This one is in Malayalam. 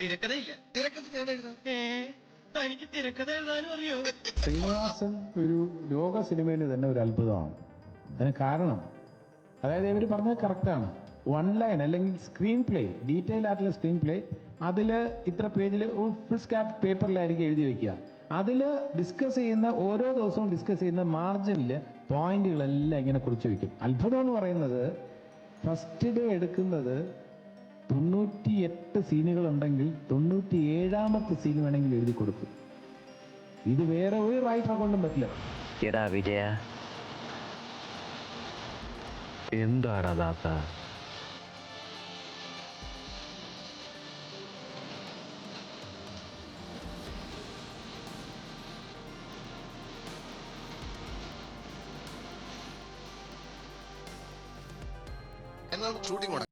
തിരക്കഥയില്ല. തിരക്കഥ ഞാൻ എഴുതാം. എനിക്ക് തിരക്കഥ എഴുതാനും അറിയോ? ശ്രീനിവാസൻ ഒരു ലോക സിനിമയിൽ തന്നെ ഒരു അത്ഭുതമാണ്. അതിന് കാരണം, അതായത് ഇവർ പറഞ്ഞത് കറക്റ്റാണ്. വൺ ലൈൻ അല്ലെങ്കിൽ സ്ക്രീൻ പ്ലേ, ഡീറ്റെയിൽ ആയിട്ടുള്ള സ്ക്രീൻ പ്ലേ, അതിൽ ഇത്ര പേജിൽ ഫുൾ സ്കാപ്പ് പേപ്പറിലായിരിക്കും എഴുതി വെക്കുക. അതിൽ ഡിസ്കസ് ചെയ്യുന്ന ഓരോ ദിവസവും ഡിസ്കസ് ചെയ്യുന്ന മാർജിനിൽ പോയിന്റുകളെല്ലാം ഇങ്ങനെ കുറിച്ച് വയ്ക്കും. അത്ഭുതം എന്ന് പറയുന്നത് ഫസ്റ്റ് ഡേ എടുക്കുന്നത് 98 സീനുകളുണ്ടെങ്കിൽ 97ാമത്തെ സീൻ വേണമെങ്കിൽ എഴുതി കൊടുക്കും. ഇത് വേറെ ഒരു റൈറ്ററെ കൊണ്ടും പറ്റില്ല. എടാ വിജയ, എന്താടാ ദാസ? എന്നാൽ ഷൂട്ടിംഗ്